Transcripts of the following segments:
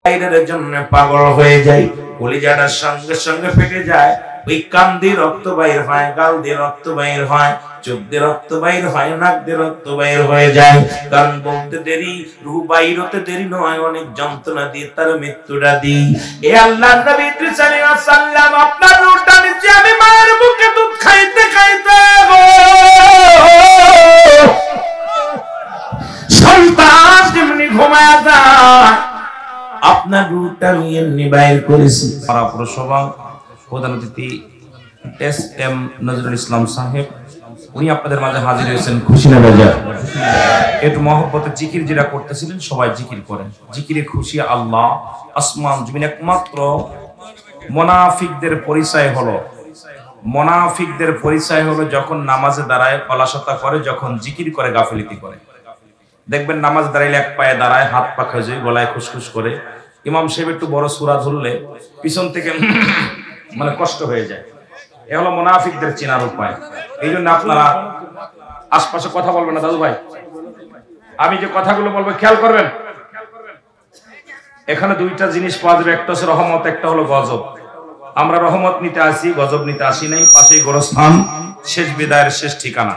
বাইরের জন্য পাগল হয়ে যায়, কলিজাটার সঙ্গে সঙ্গে ফেটে যায়। ওই কান দিয়ে রক্ত বাইর হয়, গাল দিয়ে রক্ত বাইর হয়, চোখ দিয়ে রক্ত বাইর হয়, নাক দিয়ে রক্ত বাইর হয়ে যায়। কারণ বলতে দেরি, রূহ বাইর হতে দেরি নয়, অনেক যন্ত্রণা দিয়ে তার মৃত্যুটা দিই। এ আল্লাহর নবী ইদ্রিস আলাইহিস সালাম, আপনার রূহটা নিচে আমি মায়ের বুকে দুধ খাইতে খাইতে সন্তান যেমনি ঘুমায় যায়, আপনার রূহটা আমি এমনি বাইর করেছি। প্রসবা প্রধান অতিথি এস.এম. নজরুল ইসলাম সাহেব, উনি আপনাদের মাঝে হাজির হয়েছেন। খুশি না বাজার? একটু মহব্বতে জিকির যেটা করতেছিলেন, সবাই জিকির করেন। জিকিরে খুশি আল্লাহ। আসমান জমিন একমাত্র মুনাফিকদের পরিচয় হলো, মুনাফিকদের পরিচয় হলো যখন নামাজে দাঁড়ায় অলসতা করে, যখন জিকির করে গাফিলতি করে। দেখবেন নামাজ দাঁড়াইলে এক পায়ে দাঁড়ায়, হাত পা খাজুই, গলায় খুশখুশ করে। ইমাম সাহেব একটু বড় সূরা ধরলে পিছন থেকে মানে কষ্ট হয়ে যায়। এ হলো মুনাফিকদের চেনার উপায়। এই জন্য আপনারা আশপাশে কথা বলবেন না দাদু ভাই, আমি যে কথাগুলো বলবো খেয়াল করবেন। এখানে দুইটা জিনিস পাওয়া যাবে, একটা হচ্ছে রহমত, একটা হলো গজব। আমরা রহমত নিতে আসি, গজব নিতে আসি নাই। পাশেই গোরস্থান, শেষ বিদায়ের শেষ ঠিকানা।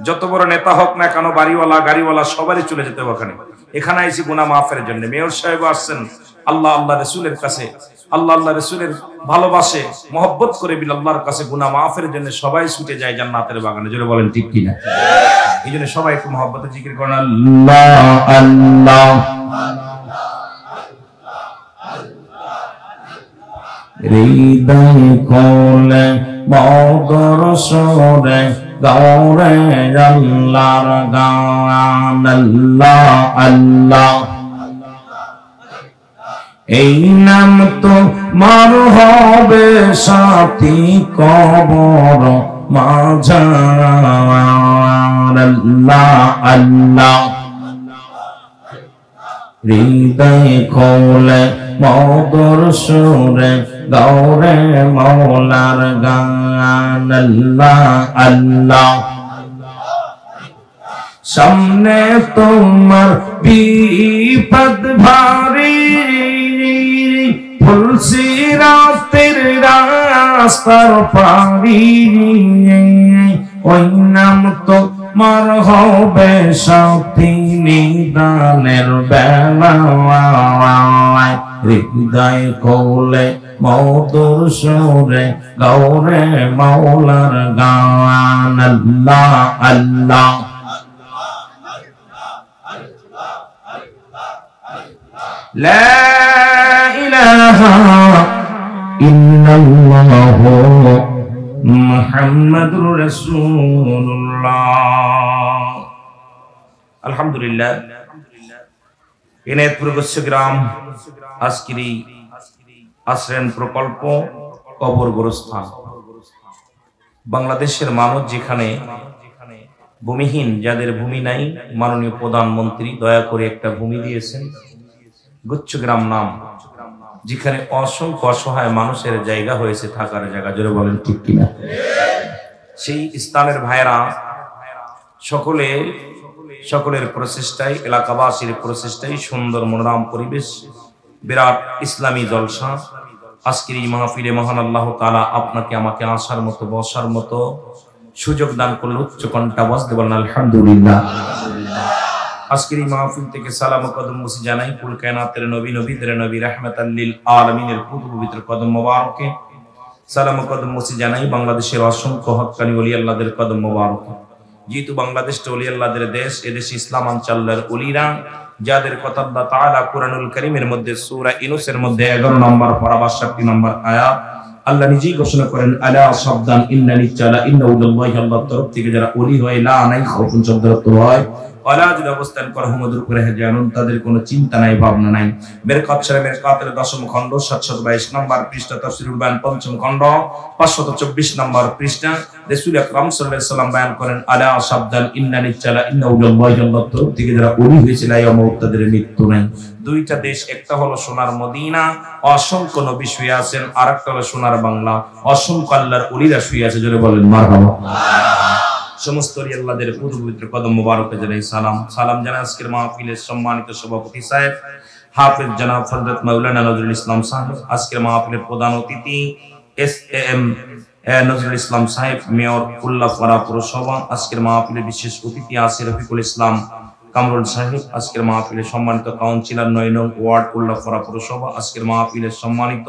যত বড় নেতা হোক না কেন, বাড়িওয়ালা গাড়িওয়ালা সবারই চলে যেতে হবে ওখানে। এখানে আইসি গুনাহ মাফের জন্য। মেয়র সাহেব আসছেন আল্লাহ আল্লাহ রসুলের কাছে, আল্লাহ আল্লাহ রসুলের ভালোবাসে, মহব্বত করে বিল আল্লাহর কাছে গুনাহ মাফের জন্য সবাই ছুটে যায় জান্নাতের বাগানে। জোরে বলেন ঠিক কিনা? এই জন্য সবাই একটু মহব্বতে জিকির করেন আল্লাহ আল্লাহ। হৃদয় কোলে মধুর সুরে গাওরে আল্লাহর গান, আল্লাহ আল্লাহ। এই নাম তো মার হবে সাথী কবর মাঝার, আল্লাহ আল্লাহ। হৃদয় খোলে মধুর সুরে গাওরে মৌলার গান, আল্লাহ আল্লাহ। সামনে তোমার বিপদ ভারী, ফুলসিরাতের রাস্তার পারি, ওই নাম তোমার হবে সাথী নিদানের বেলায়। হৃদয় কোলে মধুর সুরে গাওরে মৌলার গান, আল্লাহ আল্লাহ। লা ইলাহা ইল্লাল্লাহ মুহাম্মাদুর রাসূলুল্লাহ। আলহামদুলিল্লাহ। এনায়েতপুর গ্রাম আজকেরই আশ্রয়ণ প্রকল্প কবর গোরস্থান। বাংলাদেশের মানুষ যেখানে ভূমিহীন, যাদের ভূমি নাই, মাননীয় প্রধানমন্ত্রী দয়া করে একটা ভূমি দিয়েছেন, গুচ্ছগ্রাম নাম, যেখানে অসংখ্য অসহায় মানুষের জায়গা হয়েছে, থাকার জায়গা। জোরে বলেন ঠিক কিনা? সেই স্থানের ভাইরা সকলের প্রচেষ্টায়, এলাকাবাসীর প্রচেষ্টায় সুন্দর মনোরম পরিবেশ, বিরাট ইসলামী জলসা। আজকের এই মাহফিলে মহান আল্লাহ তাআলা আপনাকে আমাকে আসার মতো, বসার মতো সুযোগ দান করলে উচ্চ কণ্ঠে আওয়াজ দিয়ে বলেন আলহামদুলিল্লাহ। আজকের এই মাহফিল থেকে সালাম ও কদম মুসি জানাই কুল কায়নাতের নবী, নবীদের নবী, রাহমাতাল লিল আলামিনের পবিত্র কদম মোবারকে। সালাম ও কদম মুসি জানাই বাংলাদেশের অসংখ্য হক্কানি ওলি আল্লাহদের কদম মোবারকে। যেহেতু বাংলাদেশটা ওলি আল্লাহদের দেশ, এদেশে ইসলাম আনচাল্লার ওলিরা, যাদের কথা আল্লাহ তাআলা কুরআনুল কারীমের মধ্যে সূরা ইউনূসের মধ্যে 11 নম্বর পারা 62 নম্বর আয়াত আল্লাহ নিজেই ঘোষণা করেন, আলা সাবধান ইন্নানি চালা ইন্নাউল্লাহি, আল্লাহর তরফ থেকে যারা ওলি হয়, লা নাই খাউফুন শব্দরত হয়, ওয়ালা যদি অবস্থান করে হুমুদুর করে জানুন, তাদের কোনো চিন্তা নাই, ভাবনা নাই। মেরকাত শরীফের কাতের 10ম খণ্ড 722 নম্বর পৃষ্ঠা, তাফসীরুল বায়ান 5ম খণ্ড 524 নম্বর পৃষ্ঠা, রাসূল আকরাম সাল্লাল্লাহু আলাইহি ওয়াসাল্লাম বয়ান করেন, আলা সাবধান ইন্নানি চালা ইন্নাউল্লাহি, আল্লাহর তরফ থেকে যারা ওলি হয়েছিল, তাদের মৃত্যু নাই। দুইটা দেশ, একটা হলো সোনার মদিনা, অসংখ্য নবী শুয়ে আছেন, আরেকটা হলো সোনার বাংলা, অসংখ্য আল্লাহর ওলিরা শুয়ে আছে। জোরে বলেন মারহাবা। সমস্ত ওলি আল্লাহদের পবিত্র কদম মোবারকে জানাই সালাম। সালাম জানাই আজকের মাহফিলের সম্মানিত সভাপতি সাহেব হাফেজ জনাব হযরত মাওলানা নজরুল ইসলাম সাহেব, আজকের মাহফিলের প্রধান অতিথি এসএম নজরুল ইসলাম সাহেব, মেয়র উল্লাপাড়া পৌরসভা, আজকের মাহফিলের বিশেষ অতিথি আছে রফিকুল ইসলাম কামরুল সাহেব, আজকের মাহফিলের সম্মানিত কাউন্সিলর ৯ নং ওয়ার্ড উল্লাপাড়া পৌরসভা, আজকের মাহফিলের সম্মানিত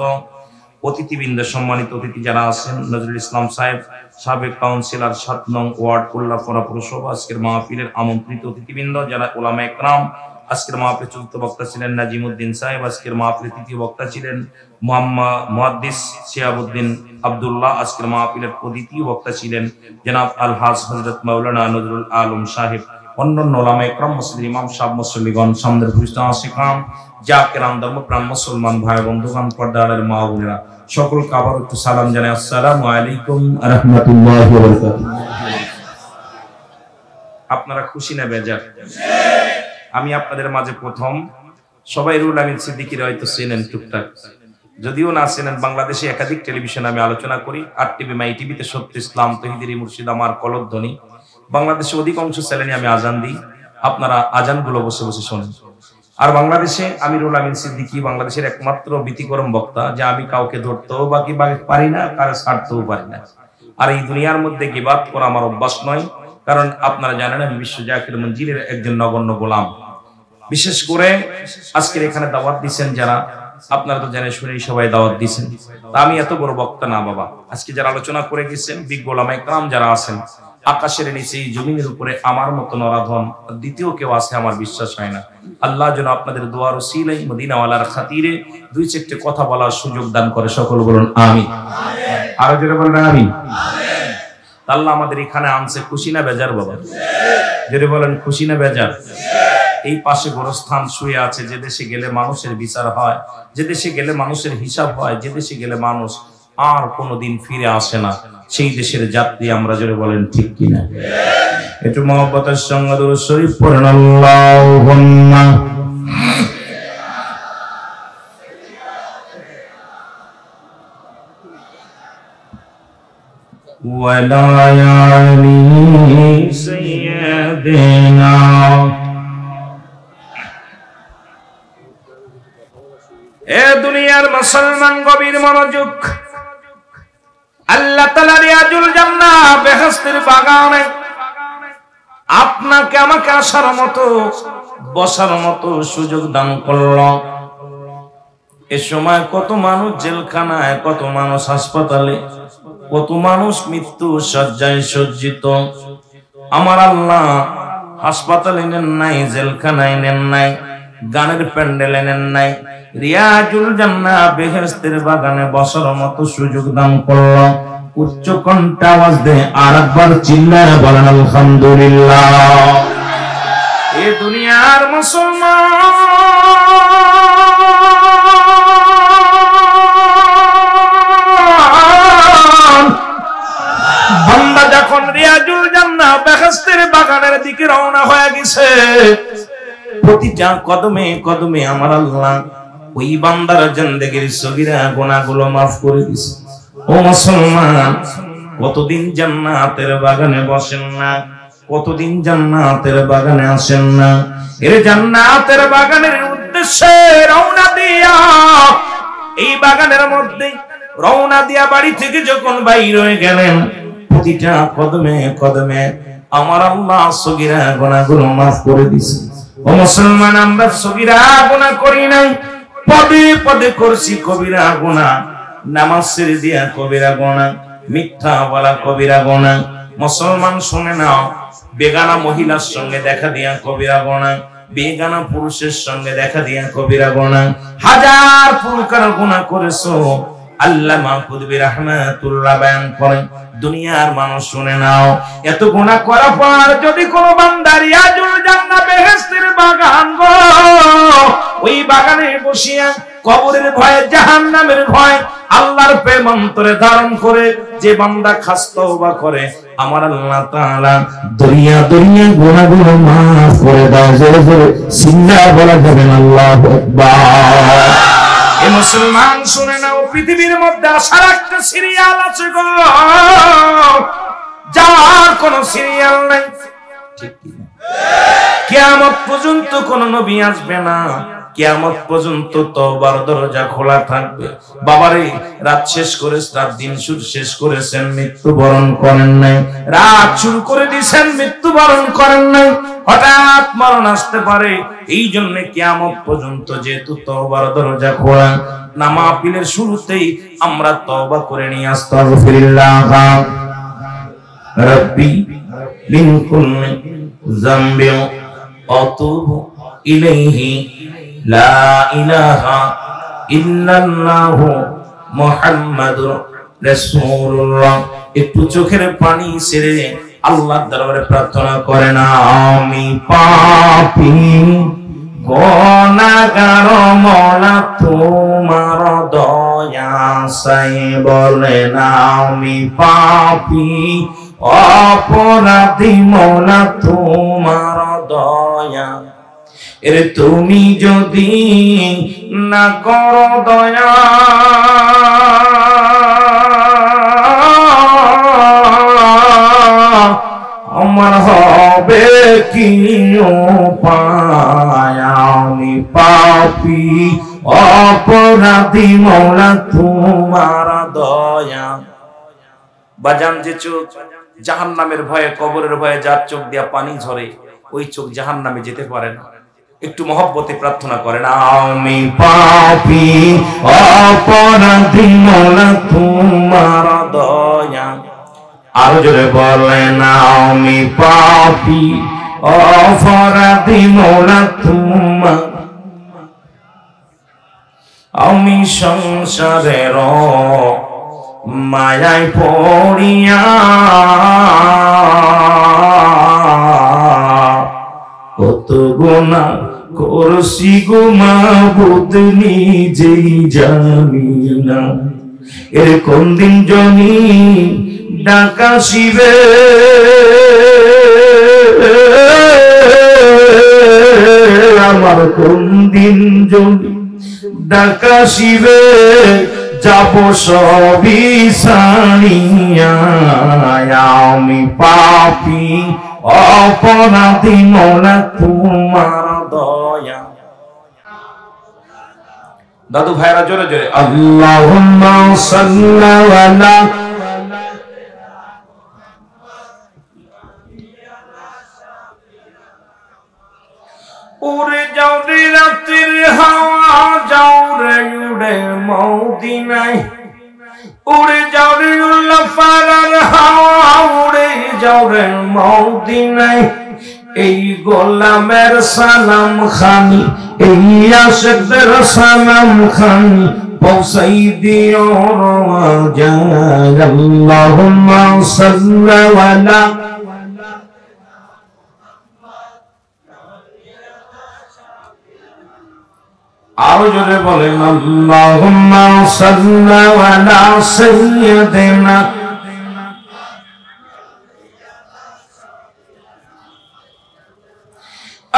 অতিথিবৃন্দ, সম্মানিত অতিথি যারা আছেন, নজরুল ইসলাম সাহেব সাবেক কাউন্সিলর ৭ নং ওয়ার্ড উল্লাপাড়া পৌরসভা, আজকের মাহফিলের আমন্ত্রিত অতিথিবৃন্দ যারা উলামা একরাম, আজকের মাহফিলে চতুর্থ বক্তা ছিলেন নাজিমউদ্দিন সাহেব, আজকের মাহফিলে তৃতীয় বক্তা ছিলেন মুহাদ্দিস শিহাবউদ্দিন আব্দুল্লাহ, আজকের মাহফিলের দ্বিতীয় বক্তা ছিলেন জনাব আলহাজ হযরত মাওলানা নজরুল আলম সাহেব, অন্যান্য উলামা একরাম, মসজিদ ইমাম সাহেব, মুসল্লিগণ, সামনের পুরুষ আশিকান, জাকিরান, ধর্মপ্রাণ মুসলমান ভাই বন্ধুগণ, পর্দার মা বোনেরা, সকলকে আবার একটু সালাম জানাই, আসসালামু আলাইকুম ওয়া রাহমাতুল্লাহি ওয়া বারাকাতুহু। আপনারা খুশি না বেজার? আমি আপনাদের মাঝে প্রথম। সবাই রুহুল আমিন সিদ্দিকীর হয়তো চেনেন টুকটাক, যদিও না চেনেন। বাংলাদেশে একাধিক টেলিভিশনে আমি আলোচনা করি, আর টিভি, মাই টিভিতে সত্য ইসলাম, তহিদের মুর্শিদ আমার কলধ্বনি। বাংলাদেশে অধিকাংশ চ্যানেলে আমি আজান দিই, আপনারা আজানগুলো বসে বসে শোনেন। আর বাংলাদেশে আমি রুহুল আমিন সিদ্দিকী বাংলাদেশের একমাত্র ব্যতিক্রম বক্তা, যে আমি কাউকে ধরতেও বাকি পারি না, কারো ছাড়তেও পারি না। আর এই দুনিয়ার মধ্যে গিবাত করা আমার অভ্যাস নয়, কারণ আপনারা জানেন আমি বিশ্ব জাকির মঞ্জিলের একজন নগণ্য গোলাম। বিশেষ করে আজকের এখানে দাওয়াত দিচ্ছেন যারা, আপনারা তো জানেন শুনেই সবাই দাওয়াত দিচ্ছেন, তা আমি এত বড় বক্তা না বাবা। আজকে যারা আলোচনা করে গেছেন বিজ্ঞ উলামা একরাম যারা আছেন, আকাশের নিচে জমিনের উপরে আমার মতো নরাধন দ্বিতীয় কেউ আছে আমার বিশ্বাস হয় না। আল্লাহ যেন আপনাদের দোয়ার ওসিলায় মদিনাওয়ালার খাতিরে দুই চারটে কথা বলার সুযোগ দান করে, সকল বলুন আমিন। আরো জোরে বলেন আমিন। আল্লাহ আমাদের এখানে আনছে খুশি না বেজার বাবা? জোরে বলেন খুশি না বেজার? এই পাশে গোরস্থান শুয়ে আছে, যে দেশে গেলে মানুষের বিচার হয়, যে দেশে গেলে মানুষের হিসাব হয়, যে দেশে গেলে মানুষ আর কোনোদিন ফিরে আসে না, সেই দেশের যাত্রী আমরা। জোরে বলেন ঠিক কিনা? একটু মহব্বতের সঙ্গে দুরূদ শরীফ পড়েন, আল্লাহুম্মা ওয়ালা আলি সাইয়্যিদিনা। এ দুনিয়ার মুসলমান গভীর মনোযোগ। আল্লাহ তাআলা রিয়াজুল জান্নাহ বেহেশতের বাগানে আপনাকে আমাকে আসার মতো, বসার মতো সুযোগ দান করল। এ সময় কত মানুষ জেলখানায়, কত মানুষ হাসপাতালে, কত মানুষ মৃত্যু শয্যায় সজ্জিত। আমার আল্লাহ হাসপাতালে নেন নাই, জেলখানায় নেন নাই, গানের প্যান্ডেলে নেন নাই, রিয়াজুল জান্নাহ বেহেশতের বাগানে বসার মতো সুযোগ দান করল। উচ্চ কণ্ঠে আওয়াজ দে আরেকবার চিল্লায় বলেন আলহামদুলিল্লাহ। এ দুনিয়ার মুসলমান বান্দা যখন রিয়াজুল জান্নাহ বেহেশতের বাগানের দিকে রওনা হয়ে গেছে, প্রতিটা কদমে কদমে আমার আল্লাহ ওই বান্দার জিন্দেগীর সগীরা গুনাহগুলো মাফ করে দিয়েছে। ও মুসলমান, কতদিন জান্নাতের বাগানে বসেন না, কতদিন জান্নাতের বাগানে আসেন না? এর জান্নাতের বাগানের উদ্দেশ্যে রওনা দিয়া, এই বাগানের মধ্যে রওনা দিয়া বাড়ি থেকে যখন বাইর হয়ে গেলেন, প্রতিটা কদমে কদমে আমার আল্লাহ সগীরা গুনাহগুলো মাফ করে দিয়েছে। ও মুসলমান, আমরা সগীরা গুনাহ করি নাই, পদে পদে করছি কবিরা গুনাহ। নামাজ ছেড়ে দিয়া কবিরা গুনাহ, মিথ্যা বলা কবিরা গুনাহ। মুসলমান শুনে নাও, বেগানা মহিলার সঙ্গে দেখা দিয়া কবিরা গুনাহ, বেগানা পুরুষের সঙ্গে দেখা দিয়া কবিরা গুনাহ। হাজার প্রকার গুনাহ করেছো। আল্লামা কুতুবী রাহমাতুল্লাহ বয়ান করেন, দুনিয়ার মানুষ শুনে নাও, এত গুনাহ করার পর যদি কোন বান্দা রিয়াজুল জান্নাহ বেহেশতের বাগান গো, ওই বাগানে বসিয়া কবরের ভয়ে, জাহান্নামের ভয়, আল্লাহর প্রেম অন্তরে ধারণ করে যে বান্দা খাস তওবা করে, আমার আল্লাহ তাআলা দুনিয়া দুনিয়া গুনাহগুলো মাফ করে দেয়। জোরে জোরে সিল্লা বলা যাবে না, আল্লাহু আকবার। এ মুসলমান শুনে নাও, পৃথিবীর মধ্যে আসার একটা সিরিয়াল আছে গো, যার কোন সিরিয়াল নাই। ঠিক কি না? কিয়ামত পর্যন্ত কোন নবী আসবে না, কিয়ামত পর্যন্ত তওবার দরজা খোলা থাকবে। বাবারে রাত শেষ করে রাত দিন শুরু শেষ করেছেন, মৃত্যুবরণ করেন নাই, রাত শুরু করে দিয়েছেন, মৃত্যুবরণ করেন নাই, হঠাৎ মরণ আসতে পারে। এই জন্য কিয়ামত পর্যন্ত যেহেতু তওবার দরজা খোলা, না মাহফিলের শুরুতেই আমরা তওবা করে নিয়ে আস্তাগফিরুল্লাহ রাব্বি মিন কুল্লি যামবিন আতুবু ইলাইহি লা ইলাহা ইল্লাল্লাহু মুহাম্মাদুর রাসূলুল্লাহ। একটু চোখের পানি ছেড়ে আল্লাহর দরবারে প্রার্থনা করেন, আমি পাপী গুনাহগার মওলা তোমার দয়া চাই। বলেন, আমি পাপী অপরাধী মওলা তোমার দয়া, এর তুমি যদি না করো দয়া, আমার হবে কি উপায়? আমি পাপী অপরাধী মওলা তোমার দয়া। বাজান, যে চোখ জাহান্নামের ভয়ে, কবরের ভয়ে যার চোখ দিয়া পানি ঝরে, ওই চোখ জাহান্নামে যেতে পারে না। একটু মহব্বতে প্রার্থনা করেন, আমি পাপী অপরাধী মওলা তোমার দয়া। আরো জোরে বলেন, আমি পাপী অপরাধী মওলা তোমার। আমি সংসারের মায়ায় পড়িয়া কত গুনাহ করছি গো মাবুদ, নিজেই জানি না। এর কোন দিন জনি ডাকা শিবে, আমার কোন দিন জনি ডাকা শিবে, যাব সবই ছাড়িয়া। আমি পাপী অপরাধী মওলা তোমার দয়া। দাদু ভাইরা জোরে জোরে আল্লাহুম্মা সাল্লি আলা উড়ে যাও রে রাতের হাওয়া, যাও রে উড়ে মদিনায়, উড়ে যাও রে উল্লাফারার হাওয়া, উড়ে যাও রে মদিনায়। এই গোলামের সালাম খানি, এই আশিকদের সালাম খানি পৌঁছাই দিও রওয়াজায়। আল্লাহুম্মা সাল্লি আলা আরো জোরে বলেন, আল্লাহুম্মা সাল্লি আলা সাইয়্যিদিনা।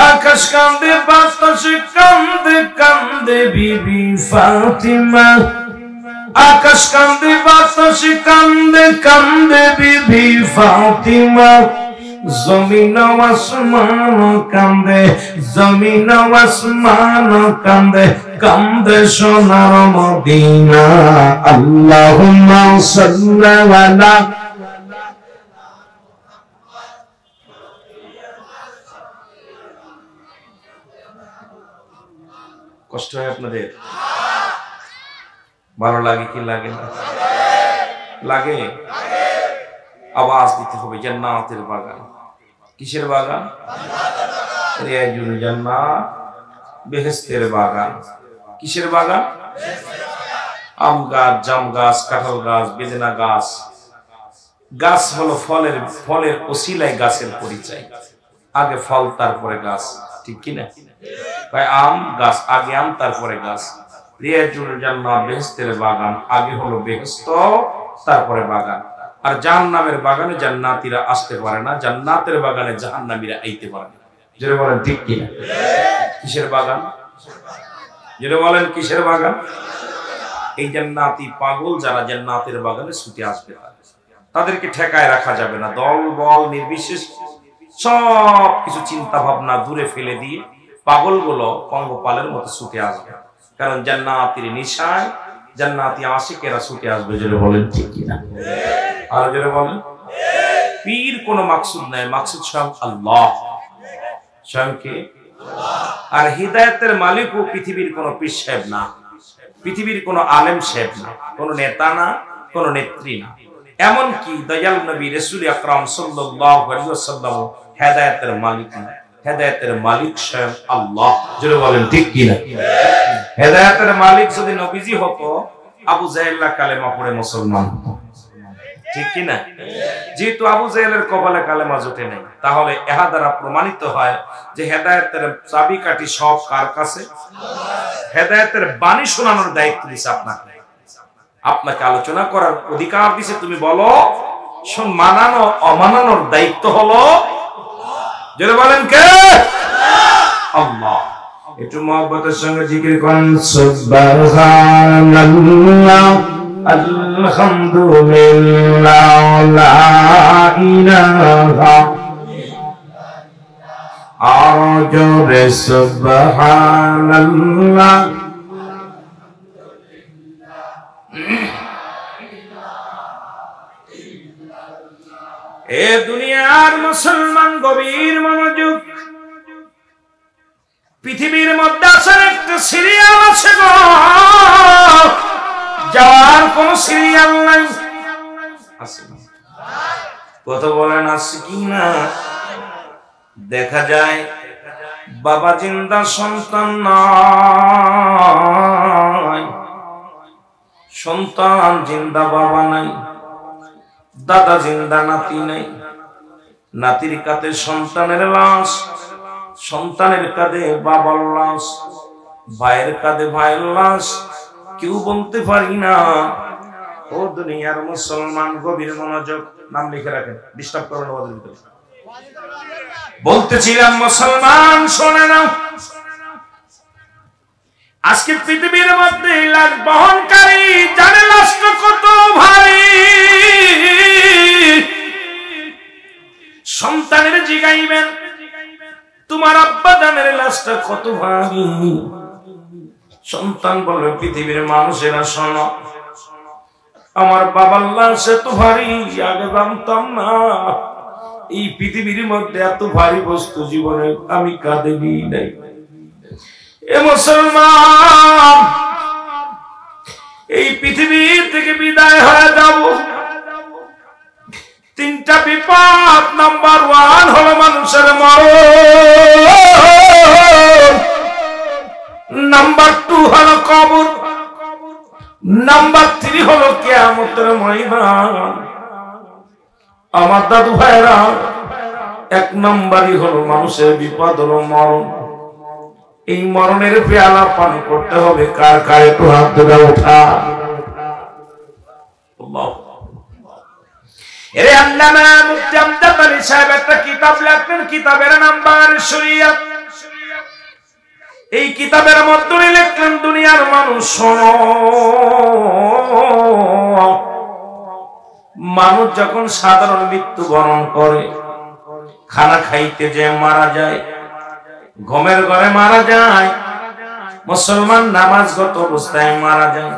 আকাশ কান্দে, বাতাস কান্দে, কান্দে বিবি ফাতিমা। আকাশ কান্দে, বাতাস কান্দে, কান্দে বিবি ফাতিমা। জমিন আসমান কান্দে, জমিন আসমান কান্দে, কান্দে সোনার মদিনা। আল্লাহুম্মা সাল্লি আলা। কষ্ট হয় আপনাদের? ভালো লাগে কি লাগে না? লাগে। আওয়াজ দিতে হবে, জান্নাতের বাগান। কিসের বাগান? রিয়াজুল জান্নাত, বেহেশতের বাগান। কিসের বাগান? আম গাছ, জাম গাছ, কাঁঠাল গাছ, বেদেনা গাছ। গাছ হলো ফলের ওসিলায় গাছের পরিচয়। আগে ফল, তারপরে গাছ, ঠিক কিনা? আম গাছ, আগে আম তারপরে গাছ। রিয়াজুল জান্নাত, বেহেশতের বাগান, আগে হলো বেহেশত তারপরে বাগান। আর জাহান্নামের বাগানে জান্নাতীরা আসতে পারে না, জান্নাতের বাগানে জাহান্নামীরা আইতে পারে না। জোরে বলেন ঠিক কিনা? কিসের বাগান? জোরে বলেন কিসের বাগান? এই জান্নাতি পাগল যারা জান্নাতের বাগানে ছুটে আসবে, তাদেরকে ঠেকায় রাখা যাবে না। দল বল নির্বিশেষ সব কিছু চিন্তা ভাবনা দূরে ফেলে দিয়ে পাগলগুলো পঙ্গপালের মতো ছুটে আসবে, কারণ জান্নাতের নিশায় জান্নাতি আশিকেরা ছুটে আসবে। যেটা বলেন ঠিক কিনা? আর যেটা বলেন, পীর কোনো মাকসুদ নাই, মাকসুদ স্বয়ং আল্লাহ। স্বয়ং কে? আর হিদায়াতের মালিকও পৃথিবীর কোনো পীর সাহেব না, পৃথিবীর কোনো আলেম সাহেব না, কোনো নেতা না, কোনো নেত্রী না। এমন কি দয়াল নবী রাসূল আকরাম সাল্লাল্লাহু আলাইহি ওয়াসাল্লাম হিদায়াতের মালিক না, হিদায়াতের মালিক স্বয়ং আল্লাহ। যেটা বলেন ঠিক কিনা? হিদায়াতের মালিক যদি নবীজি হতো, আবু জাহেল কালেমা পড়ে মুসলমান হতো, ঠিক কিনা? যেহেতু আবু জাহেলের কপালে কালেমা জোটে নাই, তাহলে এহা দ্বারা প্রমাণিত হয় যে হেদায়েতের চাবিকাঠি সব কার কাছে? হেদায়েতের বাণী শোনানোর দায়িত্ব দিয়েছে আপনাকে। আপনাকে আলোচনা করার অধিকার দিয়েছে, তুমি বলো। মানানো অমানানোর দায়িত্ব হলো, যেটা বলেন কে? আল্লাহ। একটু মহব্বতের সঙ্গে জিকির করেন, সুবহানাল্লাহ, আলহামদুলিল্লাহ, লা ইলাহা আর জোরে সুবহানাল্লাহ। এ দুনিয়ার মুসলমান গভীর মনোযোগ। পৃথিবীর মধ্যে আসার একটা সিরিয়াল আছে গো, যাওয়ার কোন সিরিয়াল নাই। কথা বলেন আছে কি না? দেখা যায় বাবা জিন্দা, সন্তান নাই, সন্তান জিন্দা বাবা নাই, দাদা জিন্দা নাতি নাই, নাতির কাঁধে সন্তানের লাশ, সন্তানের কাঁধে বাবার লাশ, ভাইয়ের কাঁধে ভাইয়ের লাশ, কেউ বলতে পারি না। ও দুনিয়ার মুসলমান গভীর মনোযোগ, নাম লিখে রাখেন, ডিস্টার্ব করবেন আমাদের ভিতরে। বলতেছিলাম মুসলমান শোনে না, আজকে পৃথিবীর মধ্যে লাশ বহনকারী জানে লাশটা কত ভারী। সন্তানের জিগাইবেন, তোমার আব্বা জানের লাশটা কত ভারী। সন্তান বলবে, পৃথিবীর মানুষেরা শোনো, আমার বাবার লাশ এত ভারী, আগে জানতাম না। এই পৃথিবীর মধ্যে এত ভারী বস্তু জীবনে আমি কাঁধে নিই নাই। এ মুসলমান, এই পৃথিবী থেকে বিদায় হয়ে যাব, তিনটা বিপদ। নাম্বার 1 হলো মানুষের মরণ, নাম্বার 2 হলো কবর, নাম্বার 3 হলো কিয়ামতের ময়দান। আমার দাদু ভাইরা, 1 নম্বরই হলো মানুষের বিপদ হলো মরণ। এই মরণের পেয়ালা পান করতে হবে কার কার? একটু হাত ধরে ওঠা। এরে আল্লামা মুফতি আমজাদ আলী সাহেব একটা কিতাব লেখেন, কিতাবের নাম বাংলার শরীয়ত। এই কিতাবের মধ্যে লিখলেন, দুনিয়ার মানুষ শোনো, মানুষ যখন সাধারণ মৃত্যুবরণ করে, খানা খাইতে যে মারা যায়, ঘুমের ঘরে মারা যায়, মুসলমান নামাজগত অবস্থায় মারা যায়,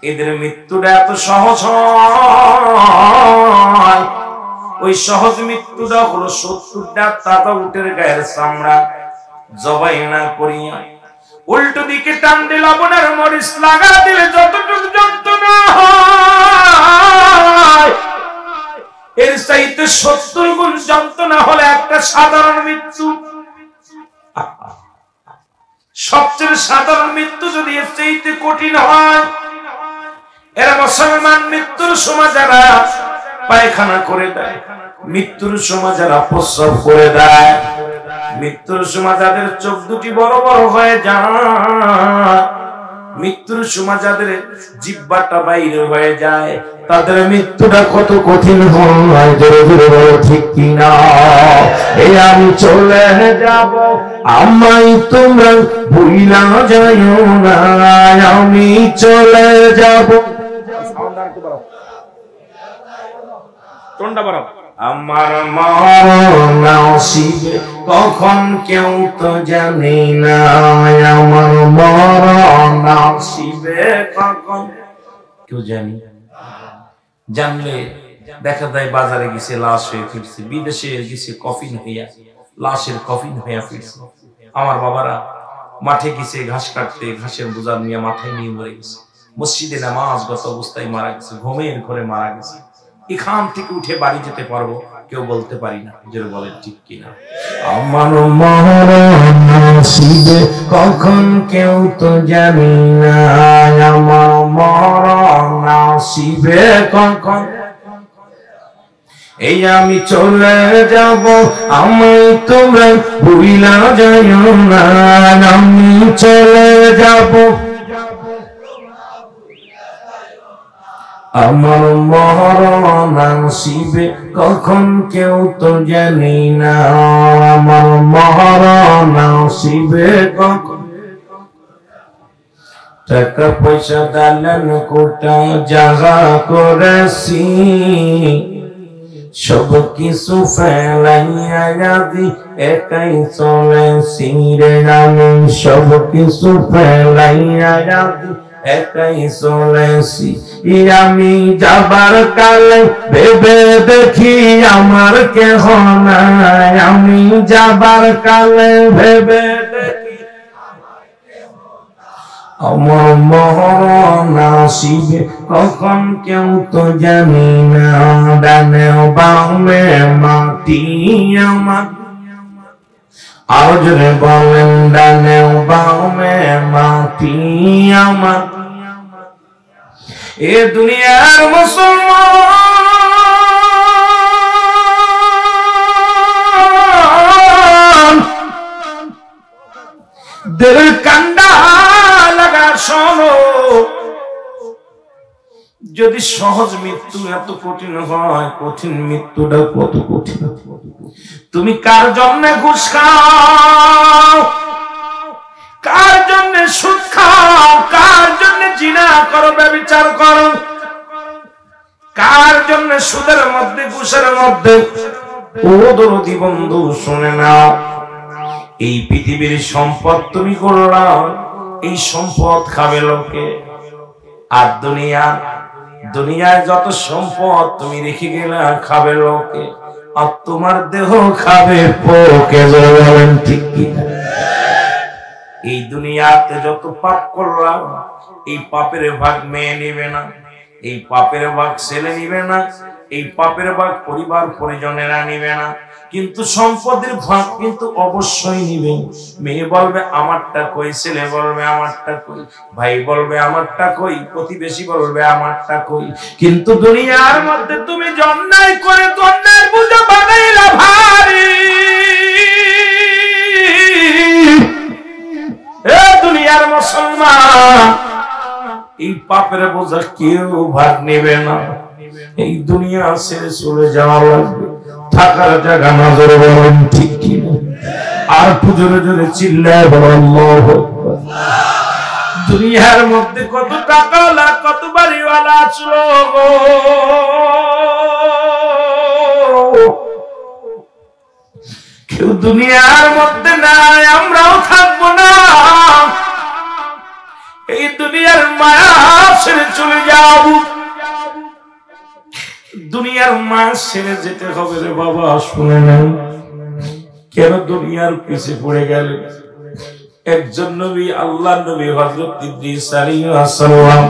এদের মৃত্যুটা এত সহজ হয়। ওই সহজ মৃত্যুটা হলো 70টা তাজা উটের গায়ের চামড়া জবাই না করিয়া উল্টো দিকে টান দিয়ে লবণের মরিচ লাগা দিলে যতটুকু যন্ত্রণা হয়, এর চাইতে 70 গুণ যন্ত্রণা হলে একটা সাধারণ মৃত্যু। সবচেয়ে সাধারণ মৃত্যু যদি এর চাইতে কঠিন হয়, এরা মুসলমান মৃত্যুর সময় যারা পায়খানা করে দেয়, মৃত্যুর সময় যারা প্রস্রাব করে দেয়, মৃত্যুর সময় যাদের চোখ দুটি বড় বড় হয়ে যায়, মৃত্যুর সময় যাদের জিহ্বাটা বাইরে হয়ে যায়, তাদের মৃত্যুটা কত কঠিন হয়। জোরে জোরে বলো ঠিক কিনা? এই আমি চলে যাব, আমায় তোমরা ভুইলা যাইও না, আমি চলে যাব। টোনটা বাড়াও। আমার মরণ আসিবে কখন কেউ তো জানি না, আমার মরণ আসিবে কখন কেউ জানি। জানলে দেখা যায় বাজারে গেছে লাশ হয়ে ফিরছে, বিদেশে গেছে কফিন হইয়া, লাশের কফিন হইয়া ফিরছে। আমার বাবারা মাঠে গেছে ঘাস কাটতে, ঘাসের বোঝা নিয়ে মাথায় নিয়ে মরে গেছে। মসজিদে নামাজগত অবস্থায় মারা গেছে, ঘুমের ঘরে মারা গেছে। এখান থেকে উঠে বাড়ি যেতে পারবো কেউ বলতে পারি না, যে বলেন ঠিক কিনা। আমার মরণ আসিবে কখন কেউ তো জানি না, আমার মরণ আসিবে কখন। এই আমি চলে যাব, আমি তোমরা ভুইলা যাইও না, আমি চলে যাব, আমার মরণ আসিবে কখন কেউ তো জানি না, আমার মরণ আসিবে কখন। টাকা পয়সা দালান কোটা জাগা করেছি, সব কিছু ফেলাইয়া যাদি একাই চলেছি রে, আমি সব কিছু ফেলাইয়া যাদি একাই চলেছি। আমি যাবার কালে ভেবে দেখি আমার কেহ নাই, আমি যাবার কালে ভেবে দেখি আমার মরণ আসিবে কখন কেউ তো জানি না, ডানে বামে মাটি আমার, আরো জোরে বলেন ডানে বামে মাটি আমার। এ দুনিয়ার মুসলমান দের কান্ডা লাগা শোনো, যদি সহজ মৃত্যু এত কঠিন হয়, কঠিন মৃত্যুটা কত কঠিন। তুমি কার জন্য ঘুষ খাও, কার জন্য সুদ খাও, কার জন্য জিনা করো, ব্যভিচার করো, কার জন্য সুদের মধ্যে ঘুষের মধ্যে। ও দরদি বন্ধু শুনে নাও, এই পৃথিবীর সম্পদ তুমি করলাম, এই সম্পদ খাবে লোকে। আর দুনিয়ায় যত সম্পদ তুমি রেখে গেলে খাবে লোকে, আর তোমার দেহ খাবে পোকে। বলেন ঠিক কিনা? এই দুনিয়াতে যত পাপ করলাম, এই পাপের ভাগ মেয়ে নিবে না, এই পাপের ভাগ ছেলে নিবে না, এই পাপের ভাগ পরিবার পরিজনেরা নিবে না, কিন্তু সম্পদের ভাগ কিন্তু অবশ্যই নিবে। মেয়ে বলবে আমারটা কই, ছেলে বলবে আমারটা কই, ভাই বলবে আমারটা কই, প্রতিবেশী বলবে আমারটা কই। কিন্তু দুনিয়ার মধ্যে তুমি অন্যায় করে অন্যায় বুঝে বানাইলা ভারী, এ দুনিয়ার মুসলমান, এই পাপের বোঝা কেউ ভাগ নেবে না। এই দুনিয়া ছেড়ে চলে যাওয়া লাগবে, থাকার জায়গা না। জোরে বলেন ঠিক কিনা? আর জোরে জোরে চিল্লায় বলেন আল্লাহু আকবার। দুনিয়ার মধ্যে কত টাকাওয়ালা কত বাড়িওয়ালা ছিল গো, কেউ দুনিয়ার মধ্যে নাই, আমরাও থাকবো না। এই দুনিয়ার মায়া ছেড়ে চলে যাও, দুনিয়ার মায়া ছেড়ে যেতে হবে রে বাবা। শুনে নেন কেন দুনিয়ার পিছে পড়ে গেলে। একজন নবী, আল্লাহ নবী হযরত ইদ্রিস আলাইহিস সালাম,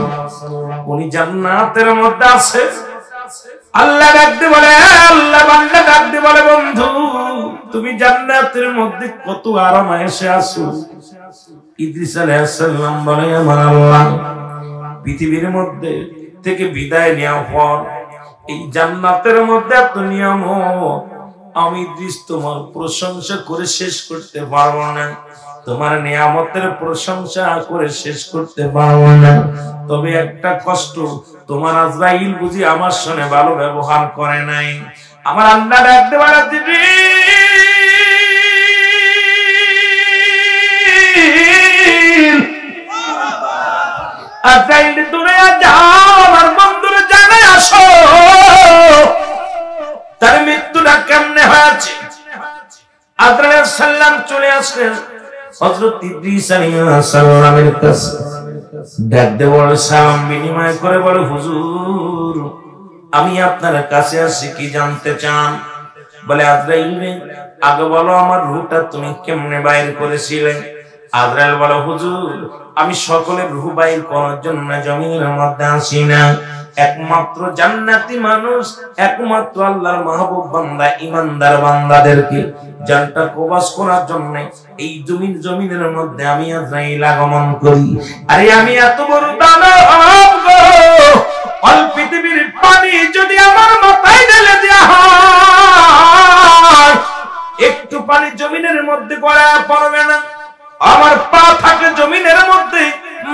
উনি জান্নাতের মধ্যে আছে। আল্লাহ ডাকতে বলে, আল্লাহ বান্দা ডাকতে বলে, বন্ধু তুমি জান্নাতের মধ্যে কত আরামে এসে আছো। ইদ্রিস আলাইহিস সালাম বলে, আমার আল্লাহ, পৃথিবীর মধ্যে থেকে বিদায় নেওয়ার পর এই জান্নাতের মধ্যে এত নিয়ামত, আমি ইদ্রিস তোমার প্রশংসা করে শেষ করতে পারবো না, তোমার নিয়ামতের প্রশংসা করে শেষ করতে পারবো না। তবে একটা কষ্ট, তোমার আজরাইল বুঝি আমার সঙ্গে ভালো ব্যবহার করে নাই। আমার আল্লাহ ডাকতে পারে, আজরাইল দূরে যাও, আমার বন্ধুরে জানে আসো, তার সাল্লাম চলে আসলেন হযরত ইদ্রিস আলাইহিস সালামের কাছে। ডাক দিয়ে বলে, সালাম বিনিময় করে বলে, হুজুর আমি আপনার কাছে আসি, কি জানতে চান? বলে, আজরাইল রে, আগে বলো আমার রূহটা তুমি কেমনে বাইর করেছিলে? আজরাইল বলে, হুজুর আমি সকলের রূহ বাইর করার জন্য জমিনের মধ্যে আসি না, একমাত্র জান্নাতি মানুষ, একমাত্র আল্লাহর মাহবুব বান্দা ইমানদার বান্দাদেরকে জানটা কবজ করার জন্য এই জমিনের মধ্যে আমি আজরাইল আগমন করি। আরে আমি এত বড় দানব গো, অল পৃথিবীর পানি যদি আমার মাথায় ঢেলে দেয়া হয়, একটু পানি জমিনের মধ্যে গড়ায় পড়বে না। আমার পা থাকে জমিনের মধ্যে,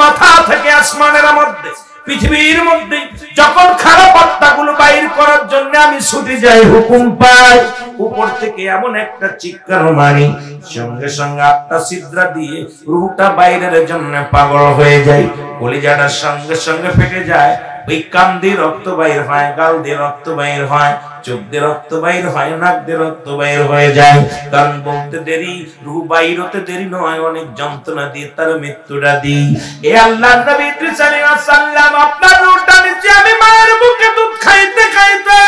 মাথা থেকে আসমানের মধ্যে, পৃথিবীর মধ্যে। যখন খারাপ আত্মাগুলো বাইর করার জন্য আমি ছুটে যাই, হুকুম পাই, উপর থেকে এমন একটা চিৎকার মারি, সঙ্গে সঙ্গে আত্মা ছিদ্রা দিয়ে রূহটা বাইরের জন্য পাগল হয়ে যায়। কলিজাটা সঙ্গে সঙ্গে ফেটে যায়, ওই কান দিয়ে রক্ত বাইর হয়, গাল দিয়ে রক্ত বাইর হয়, চোখ দিয়ে রক্ত বাইর হয়, নাক দিয়ে রক্ত বাইর হয়ে যায়। কারণ বলতে দেরি, রূহ বাইর হতে দেরি নয়, অনেক যন্ত্রণা দিয়ে তার মৃত্যুটা দিই। এ আল্লাহর নবী ইদ্রিস আলাইহিস সালাম আপনার রূহটা নিচে আমি মায়ের বুকে দুধ খাইতে খাইতে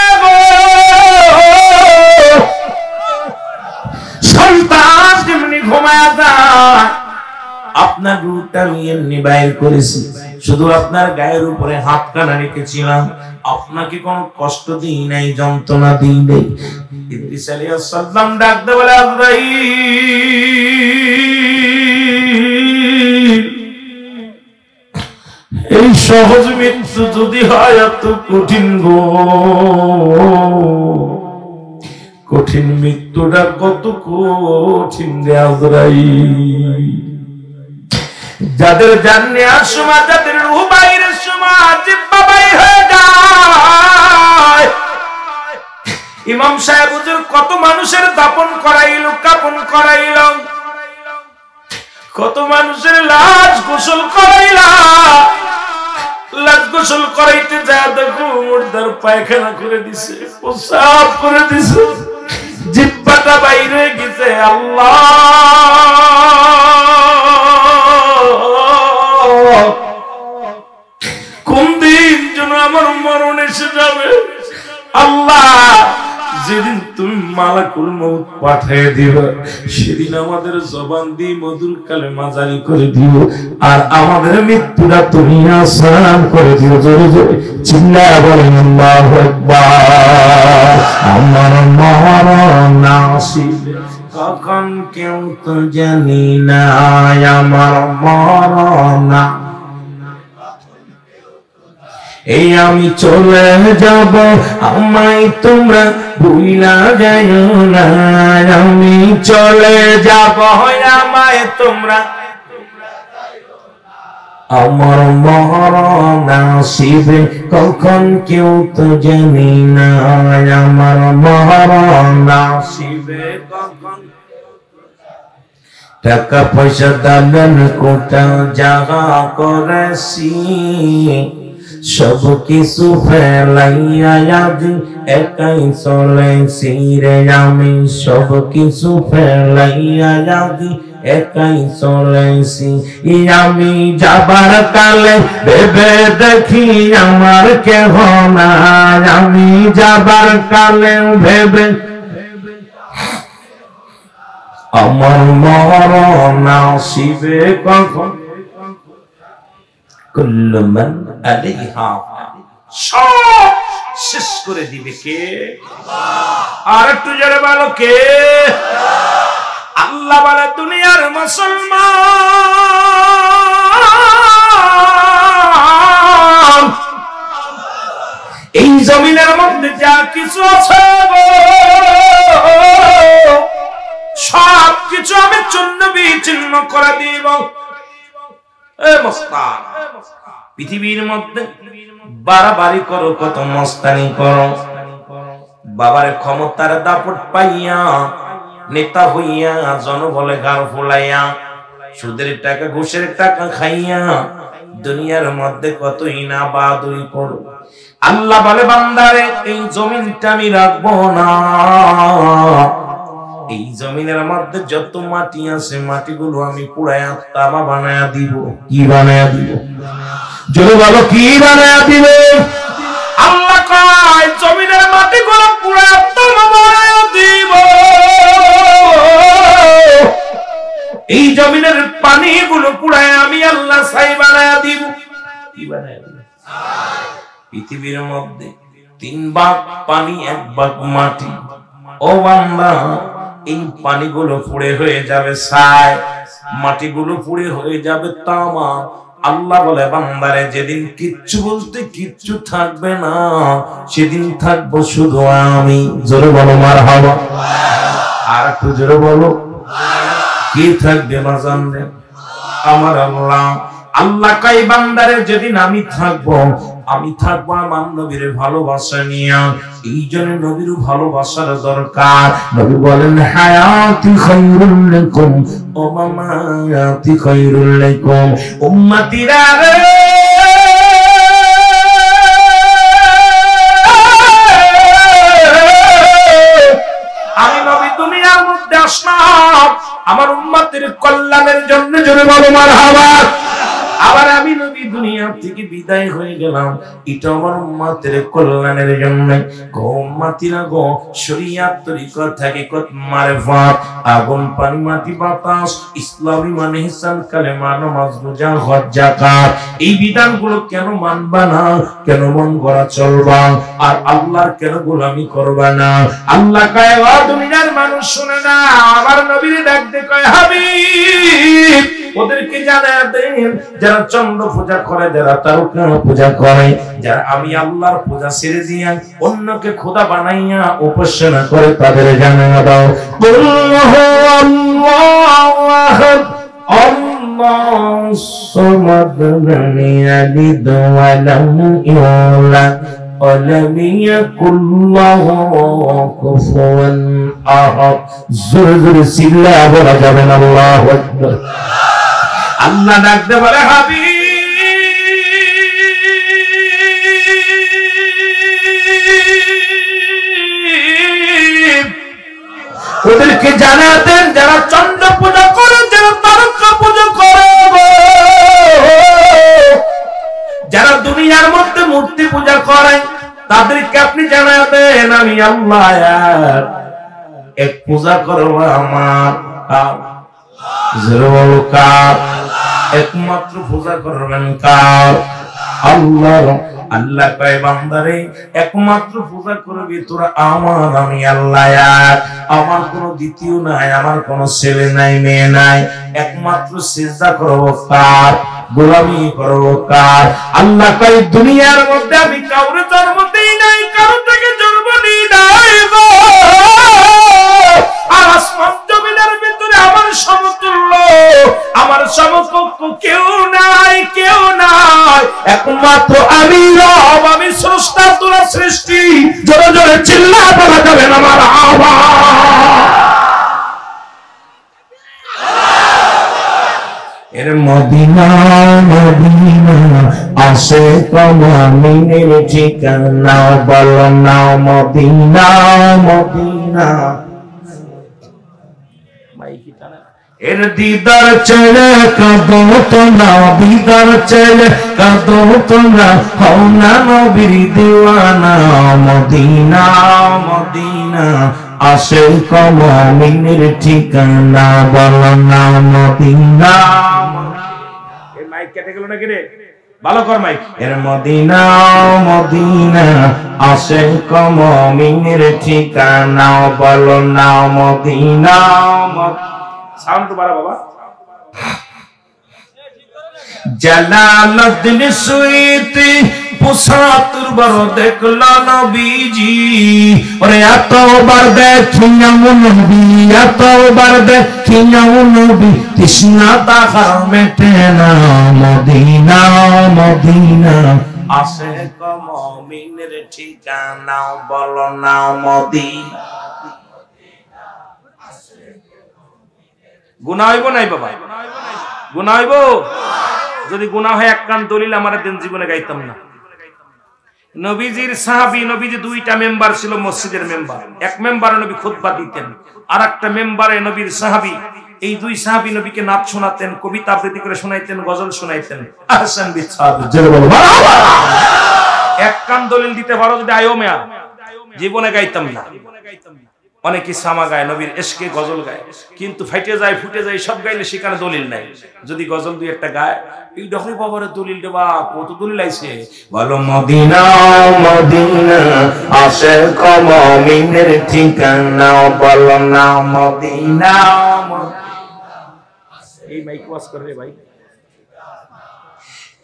সন্তান যেমনি ঘুমায় যায়, আপনার রূহটা আমি এমনি বাইর করেছি। শুধু আপনার গায়ের উপরে হাত কানা রেখেছিলাম, আপনাকে কোনো কষ্ট দিই নাই, যন্ত্রণা দিই নাই। ইদ্রিস আলাইহিস সালাম ডাক দিয়ে বলে, আজরাইল এই সহজ মৃত্যু যদি হয়, এত কঠিন গো, কঠিন মৃত্যুটা কত কঠিন রে আজরাইল। যাদের জান নেওয়ার সময়, যাদের রূহ বাইরের সময় জিহ্বা বাইর হয়ে যায়। ইমাম সাহেব হুজুর কত মানুষের দাফন করাইল, কাফন করাইল, কত মানুষের লাশ গোসল করাইলা। লাশ গোসল করাইতে যায় দেখো মুর্দার পায়খানা করে দিছে, পেশাব করে দিছে, জিহ্বাটা বাইর হয়ে গেছে। আল্লাহ কোন দিন যেন আমার মরণ এসে যাবে। আল্লাহ যেদিন তুমি মালাকুল মউত পাঠিয়ে দিবে, সেদিন আমাদের জবান দিয়ে মধুর কালেমা জারি করে দিও, আর আমাদের মৃত্যুটা তুমি আসান করে দিও। জোরে জোরে চিল্লায়া বলেন আল্লাহু আকবার। আমার মরণ আসিবে কখন কেউ তো জানি না, আমার মরণ এই আমি চলে যাব, আমায় তোমরা ভুইলা যাইও না। আমি চলে যাব, আমায় তোমরা, আমার মরণ আসিবে কখন কেউ তো জানি না, আমার মরণ আসিবে কখন। টাকা পয়সা দালান কোটা জাগা করেছি, সব কিছু ফেলাইয়া আজ একাই চলেছি রে আমি, সব কিছু ফেলাইয়া আজ একাই চলেছি। আমি যাবার কালে ভেবে দেখি আমার কেহ নাই, আমি যাবার কালে ভেবে আমার মরণ আসিবে কখন। কুল্লু মান আলাইহা সব শেষ করে দিবে কে? আর একটু জোরে বলো কে? আল্লাহ বলে, দুনিয়ার মুসলমান এই জমিনের মধ্যে যা কিছু আছে সব কিছু আমি চূর্ণ বিচ্ছিন্ন করে দিব। পৃথিবীর মধ্যে বাড়াবাড়ি করো, কত মস্তানি করো, বাবার ক্ষমতার দাপট পাইয়া নেতা হইয়া জনবলে গাল ফুলাইয়া সুদের টাকা ঘুষের টাকা খাইয়া দুনিয়ার মধ্যে কতই না বাদুই করো। আল্লাহ বলে, বান্দারে এই জমিনটা আমি রাখবো না, এই জমিনের মধ্যে যত মাটি আছে মাটিগুলো আমি পুড়ায়া তামা বানায়া দিব। কি বানায়া দিব? জোরে বলো, কি বানায়া দিব? আল্লাহ কয় জমিনের মাটিগুলো পুড়ায়া তামা বানায়া দিব। এই জমিনের পানিগুলো পুড়ায়া আমি আল্লাহ ছাই বানায়া দিব। কি বানায়া দিব? পৃথিবীর মধ্যে 3 ভাগ পানি 1 ভাগ মাটি। ও বান্দা, এই পানিগুলো পুড়ে হয়ে যাবে ছাই, মাটিগুলো পুড়ে হয়ে যাবে তামা। আল্লাহ বলে বান্দারে যেদিন কিচ্ছু বলতে কিচ্ছু থাকবে না, সেদিন থাকবো শুধু আমি। জোরে বলো মারহাবা। আর একটু জোরে বলো, কি থাকবে না জানবে? আমার আল্লাহ। আল্লাহ কাই বান্দারে যেদিন আমি থাকবো আমার নবীর ভালোবাসা নিয়ে। এই জন্য নবীর ভালোবাসার দরকার। নবী বলেন হায়াতি খায়রুল লাকুম ওয়া মামাতি খায়রুল লাকুম। উম্মতিরা রে, আমি নবী দুনিয়ার মধ্যে আসলাম আমার উম্মতের কল্যাণের জন্য। জোরে বলো মারহাবা। আবার আমি নবী দুনিয়া থেকে বিদায় হয়ে গেলাম, এটা আমার উম্মতের কল্যাণের জন্য। গো উম্মতিরা গো, শরীয়ত তরিকত থেকে কত মারফত, আগুন পানি মাটি বাতাস, ইসলাম ইমান ইহসান কালেমা নামাজ রোজা হজ যাকাত, এই বিধানগুলো কেন মানবা না? কেন মন গড়া চলবা? আর আল্লাহর কেন গোলামি করবা না? আল্লাহ কয় ও দুনিয়ার মানুষ শুনে না, আমার নবীর ডাক দে কয় হাবিব ওদেরকে জানায়া দেন যারা চন্দ্র পূজা করে, যারা তারকা পূজা করে, যারা আমি আল্লাহর পূজা ছেড়ে দিয়া অন্যকে খোদা বানাইয়া উপাসনা করে, তাদের জানায়া দাও আল্লাহু আহাদ আল্লাহুস সামাদ লাম ইয়ালিদ ওয়া লাম ইউলাদ ওয়া লাম ইয়াকুল লাহু কুফুয়ান আহাদ। জোরে জোরে চিল্লায়া বলা যাবে না আল্লাহু আকবার। আল্লাহ ডাকতে বলে হাবিব ওদেরকে জানাতেন যারা চন্দ্র পূজা করে, যারা তারকা পূজা করে, যারা দুনিয়ার মধ্যে মূর্তি পূজা করে, তাদেরকে আপনি জানাতেন আমি আল্লাহ এক পূজা করবো আমার কার, একমাত্র পূজা করবেন কার? আল্লাহর। আল্লাহ কয় বান্দারে একমাত্র পূজা করবি তোরা আমার, আমি আল্লাহ এক। আমার কোনো দ্বিতীয় নাই, আমার কোনো ছেলে নাই মেয়ে নাই। একমাত্র সিজদা করব কার? গোলামি করব কার? আল্লাহ কয় দুনিয়ার মধ্যে আমি কাউরে জন্ম দেই নাই, কারো থেকে জন্ম নিই নাই গো। আর আসমান জমিনের ভিতরে আমার সমতুল্য, আমার সমকক্ষ কেউ নাই, কেউ নাই। একমাত্র আমি রব, আমি স্রষ্টা, তোরা সৃষ্টি। জোরে জোরে চিল্লা বলা যাবে না আমার এর মদিনা মদিনা আসে কমামিনের ঠিকানা, বলো না মদিনা মদিনা। এর দিদার চেয়ে কাঁদো তোমরা, দিদার চেয়ে কাঁদো তোমরা, হও না নবীর দিওয়ানা। মদিনা মদিনা আসে কমামিনের ঠিকানা, বলো না মদিনা। এই মাইক কেটে গেল নাকি রে? ভালো কর মাইক। এর মদিনা মদিনা আসে কমামিনের ঠিকানা, বলো না মদিনা। সাউন্ড তো বাড়া বাবা। জালালউদ্দিন সুইতি ৭৫ বার দেখল নবীজি, ওরে এতবার দেখিনাও নবী, এতবার দেখিনাও নবী, তৃষ্ণা তাহার মেটে না। মদিনা মদিনা আসে মুমিনের ঠিকানা, বলো না মদিনা। গুনাহ হইব নাই বাবা? গুনাহ হইব? যদি গুনাহ হয় এক কান দলিল আমার দিন জীবনে গাইতাম না। নবীজির সাহাবী, নবীজি দুইটা মেম্বার ছিল মসজিদের মেম্বার। এক মেম্বারে নবী খুতবা দিতেন, আর একটা মেম্বারে নবীর সাহাবী। এই দুই সাহাবী নবীকে নাচ শোনাতেন, কবিতা আবৃত্তি করে শোনাইতেন, গজল শোনাইতেন। আহসান বিসাদ, জোরে বলো মারহাবা। এক কান দলিল দিতে পারো যদি আয়ো মেয়া, জীবনে গাইতাম না। অনেকে সামা গায়, নবীর ইশকে গজল গায়, কিন্তু ফাইটে যায় ফুটে যায় সব গাইলে সেখানে দলিল নাই। যদি গজল দুই একটা গায়, এই ডখরি বাবার দলিল দেবা, কত দলিল আইছে। বলো মদিনা মদিনা আশিক মুমিনের ঠিকানা, বলো না মদিনা। এই মাইক ওয়াজ করে রে ভাই।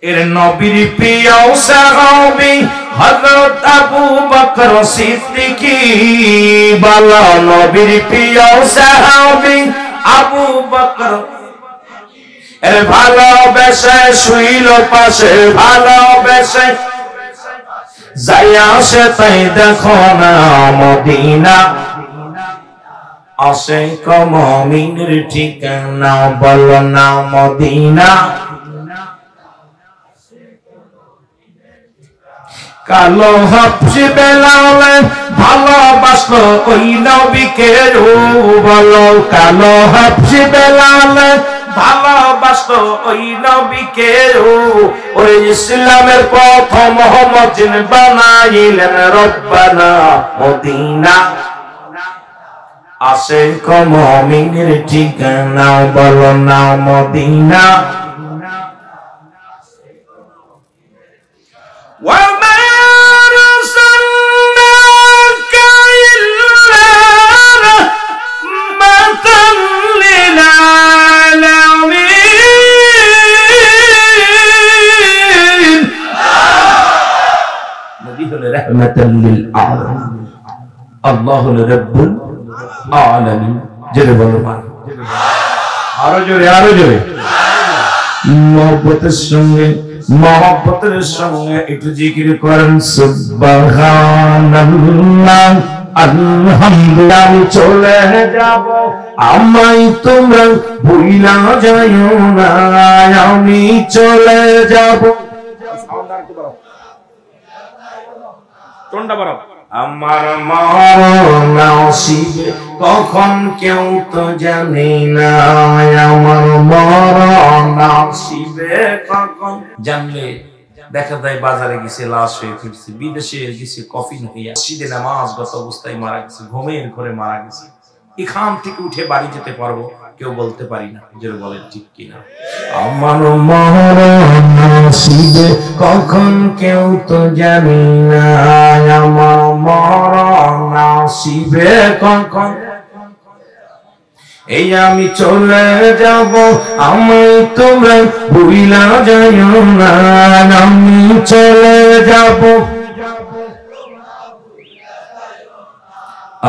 এর নবীর প্রিয় সাহাবী হযরত আবু বকর সিদ্দিক, বলো নবীর প্রিয় সাহাবী আবু বকর। এর ভালোবেসে শুইল পাশে, ভালোবেসে যাইয়া সে তাই দেখো না মদিনা। আশিক মুমিনের ঠিকানা, বলো না মদিনা। কালো হাফসি বেলাল ভালোবাসলো ওই নবীকে, বলো কালো হাফসি বেলাল ভালোবাসলো ওই নবীকে। ওই ইসলামের প্রথম মুজিন বানাইলেন রব্বানা মদিনা। আশিক মুমিনের ঠিকানা, বলো না মদিনা। আল্লাহ রাব্বুল আলামিন। জোরে বলো আরো জোরে, আরো জোরে। মহব্বতের সঙ্গে একটু জিকির করেন সুবহানাল্লাহ আলহামদুলিল্লাহ। আমি চলে যাব, আমায় তোমরা ভুইলা যাইও না, আমি চলে যাব। আমার মরণ আসিবে কখন কেউ তো জানে না, আমার মরণ আসিবে কখন। জানলে দেখা যায় বাজারে গেছে লাশ হয়ে ফিরছে, বিদেশে গেছে কফিন হইয়া, মসজিদে নামাজগত অবস্থায় মারা গেছে, ঘুমের ঘরে মারা গেছে। এখান থেকে উঠে বাড়ি যেতে পারবো কেউ বলতে পারি না, যে বলেন ঠিক কিনা। আমার মরণ আসিবে কখন কেউ তো জানি না, আমার মরণ আসিবে কখন। এই আমি চলে যাব, আমি তোমরা ভুইলা যাইও না, আমি চলে যাব।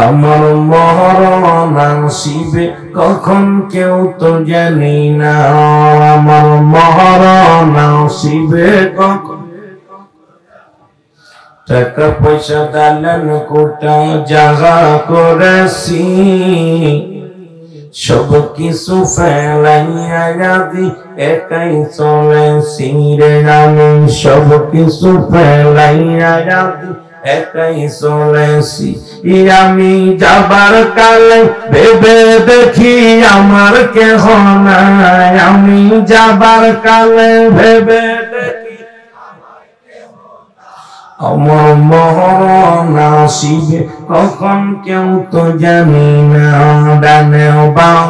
আমার মরণ আসিবে কখন কেউ তো জানি না, আমার মরণ আসিবে কখন। টাকা পয়সা দালান কোটা জাগা করেছি, সব কিছু ফেলাইয়া দি একাই চলেছি রে আমি, সব কিছু ফেলাইয়া দি একাই চলেছি। আমি যাবার কালে ভেবে দেখি আমার কেহ নাই, আমি যাবার কালে ভেবে দেখি আমার মরণ আসিবে কখন কেউ তো জানি না, ডানে বাম